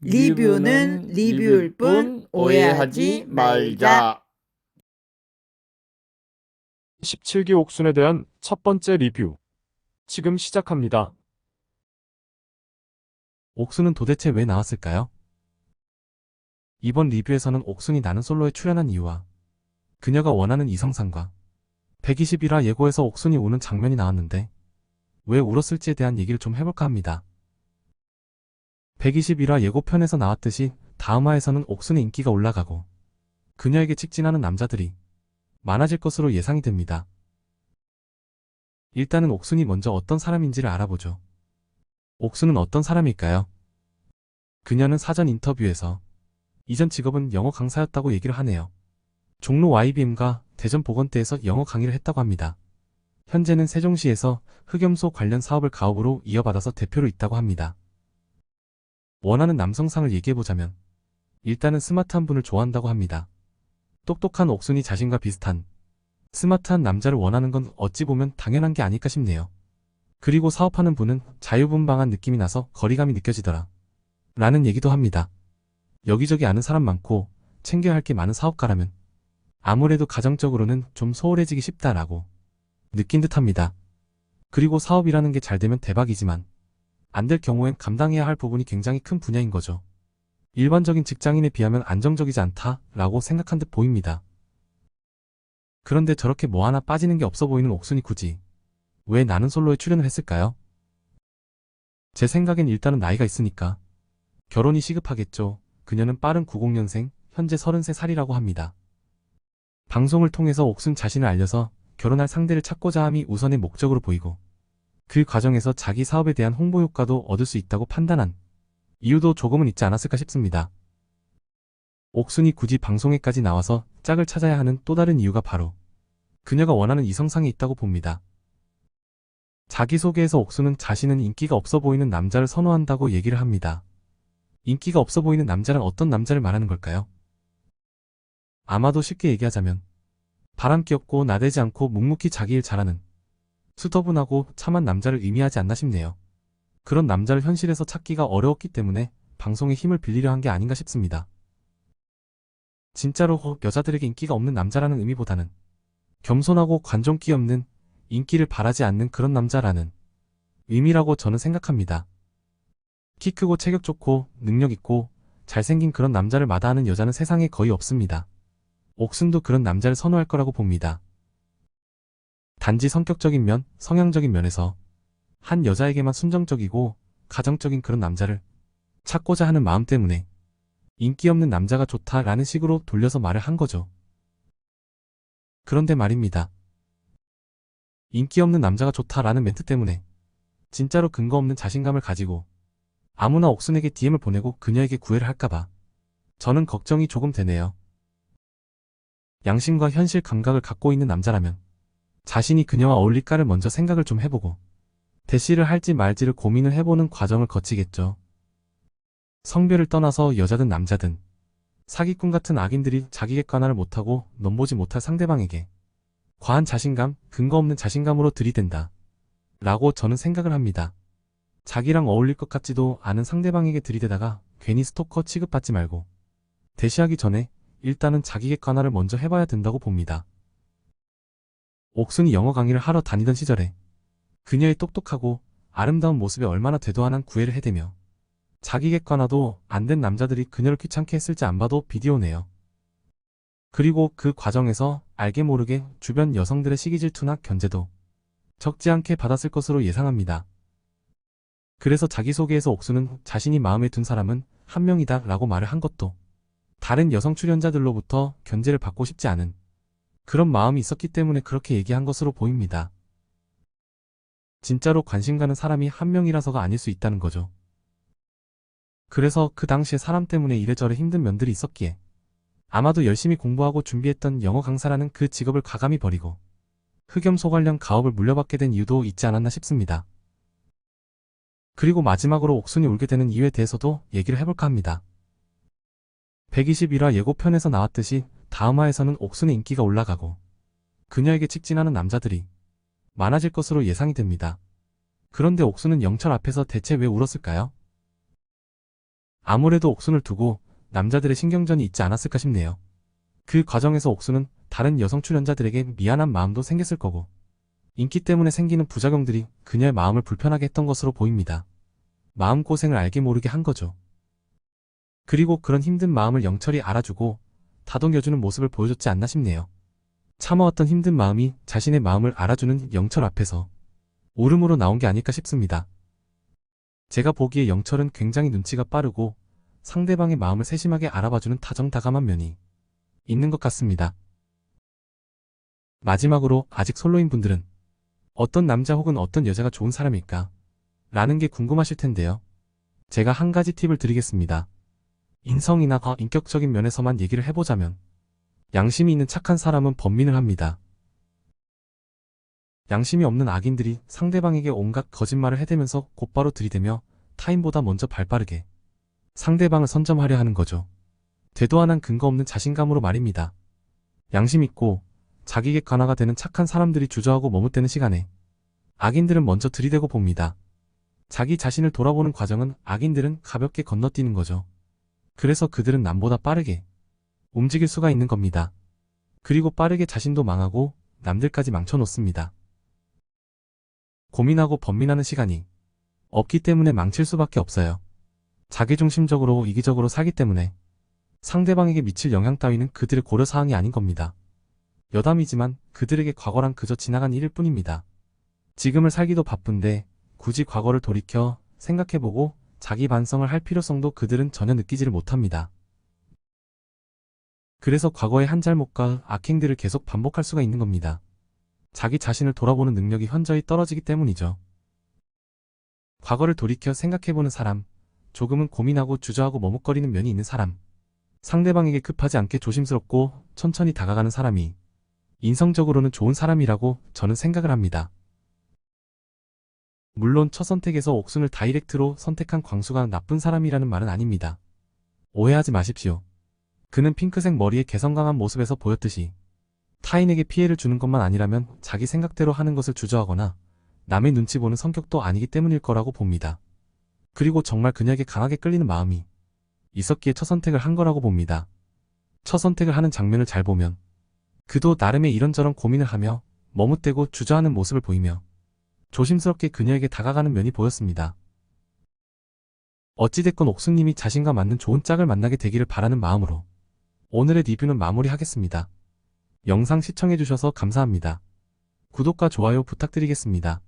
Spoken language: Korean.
리뷰는 리뷰일 뿐 오해하지 말자. 17기 옥순에 대한 첫 번째 리뷰. 지금 시작합니다. 옥순은 도대체 왜 나왔을까요? 이번 리뷰에서는 옥순이 나는 솔로에 출연한 이유와 그녀가 원하는 이성상과 120이라 예고에서 옥순이 우는 장면이 나왔는데 왜 울었을지에 대한 얘기를 좀 해볼까 합니다. 120이라 예고편에서 나왔듯이 다음화에서는 옥순의 인기가 올라가고 그녀에게 직진하는 남자들이 많아질 것으로 예상이 됩니다. 일단은 옥순이 먼저 어떤 사람인지를 알아보죠. 옥순은 어떤 사람일까요? 그녀는 사전 인터뷰에서 이전 직업은 영어 강사였다고 얘기를 하네요. 종로 YBM과 대전 보건대에서 영어 강의를 했다고 합니다. 현재는 세종시에서 흑염소 관련 사업을 가업으로 이어받아서 대표로 있다고 합니다. 원하는 남성상을 얘기해보자면 일단은 스마트한 분을 좋아한다고 합니다. 똑똑한 옥순이 자신과 비슷한 스마트한 남자를 원하는 건 어찌 보면 당연한 게 아닐까 싶네요. 그리고 사업하는 분은 자유분방한 느낌이 나서 거리감이 느껴지더라 라는 얘기도 합니다. 여기저기 아는 사람 많고 챙겨야 할 게 많은 사업가라면 아무래도 가정적으로는 좀 소홀해지기 쉽다라고 느낀 듯합니다. 그리고 사업이라는 게 잘 되면 대박이지만 안 될 경우엔 감당해야 할 부분이 굉장히 큰 분야인 거죠. 일반적인 직장인에 비하면 안정적이지 않다라고 생각한 듯 보입니다. 그런데 저렇게 뭐 하나 빠지는 게 없어 보이는 옥순이 굳이 왜 나는 솔로에 출연을 했을까요? 제 생각엔 일단은 나이가 있으니까 결혼이 시급하겠죠. 그녀는 빠른 90년생, 현재 33살이라고 합니다. 방송을 통해서 옥순 자신을 알려서 결혼할 상대를 찾고자 함이 우선의 목적으로 보이고 그 과정에서 자기 사업에 대한 홍보 효과도 얻을 수 있다고 판단한 이유도 조금은 있지 않았을까 싶습니다. 옥순이 굳이 방송에까지 나와서 짝을 찾아야 하는 또 다른 이유가 바로 그녀가 원하는 이성상에 있다고 봅니다. 자기소개에서 옥순은 자신은 인기가 없어 보이는 남자를 선호한다고 얘기를 합니다. 인기가 없어 보이는 남자란 어떤 남자를 말하는 걸까요? 아마도 쉽게 얘기하자면 바람귀엽고 나대지 않고 묵묵히 자기 일 잘하는 수더분하고 참한 남자를 의미하지 않나 싶네요. 그런 남자를 현실에서 찾기가 어려웠기 때문에 방송에 힘을 빌리려 한 게 아닌가 싶습니다. 진짜로 여자들에게 인기가 없는 남자라는 의미보다는 겸손하고 관종기 없는 인기를 바라지 않는 그런 남자라는 의미라고 저는 생각합니다. 키 크고 체격 좋고 능력 있고 잘생긴 그런 남자를 마다하는 여자는 세상에 거의 없습니다. 옥순도 그런 남자를 선호할 거라고 봅니다. 단지 성격적인 면, 성향적인 면에서 한 여자에게만 순정적이고 가정적인 그런 남자를 찾고자 하는 마음 때문에 인기 없는 남자가 좋다라는 식으로 돌려서 말을 한 거죠. 그런데 말입니다. 인기 없는 남자가 좋다라는 멘트 때문에 진짜로 근거 없는 자신감을 가지고 아무나 옥순에게 DM을 보내고 그녀에게 구애를 할까봐 저는 걱정이 조금 되네요. 양심과 현실 감각을 갖고 있는 남자라면 자신이 그녀와 어울릴까를 먼저 생각을 좀 해보고 대시를 할지 말지를 고민을 해보는 과정을 거치겠죠. 성별을 떠나서 여자든 남자든 사기꾼 같은 악인들이 자기 객관화를 못하고 넘보지 못할 상대방에게 과한 자신감, 근거 없는 자신감으로 들이댄다 라고 저는 생각을 합니다. 자기랑 어울릴 것 같지도 않은 상대방에게 들이대다가 괜히 스토커 취급받지 말고 대시하기 전에 일단은 자기 객관화를 먼저 해봐야 된다고 봅니다. 옥순이 영어 강의를 하러 다니던 시절에 그녀의 똑똑하고 아름다운 모습에 얼마나 되도안한 구애를 해대며 자기 객관화도 안 된 남자들이 그녀를 귀찮게 했을지 안 봐도 비디오네요. 그리고 그 과정에서 알게 모르게 주변 여성들의 시기 질투나 견제도 적지 않게 받았을 것으로 예상합니다. 그래서 자기소개에서 옥순은 자신이 마음에 둔 사람은 한 명이다 라고 말을 한 것도 다른 여성 출연자들로부터 견제를 받고 싶지 않은 그런 마음이 있었기 때문에 그렇게 얘기한 것으로 보입니다. 진짜로 관심 가는 사람이 한 명이라서가 아닐 수 있다는 거죠. 그래서 그 당시에 사람 때문에 이래저래 힘든 면들이 있었기에 아마도 열심히 공부하고 준비했던 영어 강사라는 그 직업을 과감히 버리고 흑염소 관련 가업을 물려받게 된 이유도 있지 않았나 싶습니다. 그리고 마지막으로 옥순이 울게 되는 이유에 대해서도 얘기를 해볼까 합니다. 121화 예고편에서 나왔듯이 다음화에서는 옥순의 인기가 올라가고 그녀에게 직진하는 남자들이 많아질 것으로 예상이 됩니다. 그런데 옥순은 영철 앞에서 대체 왜 울었을까요? 아무래도 옥순을 두고 남자들의 신경전이 있지 않았을까 싶네요. 그 과정에서 옥순은 다른 여성 출연자들에게 미안한 마음도 생겼을 거고, 인기 때문에 생기는 부작용들이 그녀의 마음을 불편하게 했던 것으로 보입니다. 마음고생을 알게 모르게 한 거죠. 그리고 그런 힘든 마음을 영철이 알아주고 다독여주는 모습을 보여줬지 않나 싶네요. 참아왔던 힘든 마음이 자신의 마음을 알아주는 영철 앞에서 울음으로 나온 게 아닐까 싶습니다. 제가 보기에 영철은 굉장히 눈치가 빠르고 상대방의 마음을 세심하게 알아봐주는 다정다감한 면이 있는 것 같습니다. 마지막으로 아직 솔로인 분들은 어떤 남자 혹은 어떤 여자가 좋은 사람일까? 라는 게 궁금하실 텐데요. 제가 한 가지 팁을 드리겠습니다. 인성이나 인격적인 면에서만 얘기를 해보자면 양심이 있는 착한 사람은 번민을 합니다. 양심이 없는 악인들이 상대방에게 온갖 거짓말을 해대면서 곧바로 들이대며 타인보다 먼저 발빠르게 상대방을 선점하려 하는 거죠. 되도 않은 근거 없는 자신감으로 말입니다. 양심 있고 자기 객관화가 되는 착한 사람들이 주저하고 머뭇대는 시간에 악인들은 먼저 들이대고 봅니다. 자기 자신을 돌아보는 과정은 악인들은 가볍게 건너뛰는 거죠. 그래서 그들은 남보다 빠르게 움직일 수가 있는 겁니다. 그리고 빠르게 자신도 망하고 남들까지 망쳐놓습니다. 고민하고 번민하는 시간이 없기 때문에 망칠 수밖에 없어요. 자기중심적으로 이기적으로 살기 때문에 상대방에게 미칠 영향 따위는 그들의 고려사항이 아닌 겁니다. 여담이지만 그들에게 과거란 그저 지나간 일일 뿐입니다. 지금을 살기도 바쁜데 굳이 과거를 돌이켜 생각해보고 자기 반성을 할 필요성도 그들은 전혀 느끼지를 못합니다. 그래서 과거의 한 잘못과 악행들을 계속 반복할 수가 있는 겁니다. 자기 자신을 돌아보는 능력이 현저히 떨어지기 때문이죠. 과거를 돌이켜 생각해보는 사람, 조금은 고민하고 주저하고 머뭇거리는 면이 있는 사람, 상대방에게 급하지 않게 조심스럽고 천천히 다가가는 사람이 인성적으로는 좋은 사람이라고 저는 생각을 합니다. 물론 첫 선택에서 옥순을 다이렉트로 선택한 광수가 나쁜 사람이라는 말은 아닙니다. 오해하지 마십시오. 그는 핑크색 머리에 개성 강한 모습에서 보였듯이 타인에게 피해를 주는 것만 아니라면 자기 생각대로 하는 것을 주저하거나 남의 눈치 보는 성격도 아니기 때문일 거라고 봅니다. 그리고 정말 그녀에게 강하게 끌리는 마음이 있었기에 첫 선택을 한 거라고 봅니다. 첫 선택을 하는 장면을 잘 보면 그도 나름의 이런저런 고민을 하며 머뭇대고 주저하는 모습을 보이며 조심스럽게 그녀에게 다가가는 면이 보였습니다. 어찌됐건 옥수님이 자신과 맞는 좋은 짝을 만나게 되기를 바라는 마음으로 오늘의 리뷰는 마무리하겠습니다. 영상 시청해주셔서 감사합니다. 구독과 좋아요 부탁드리겠습니다.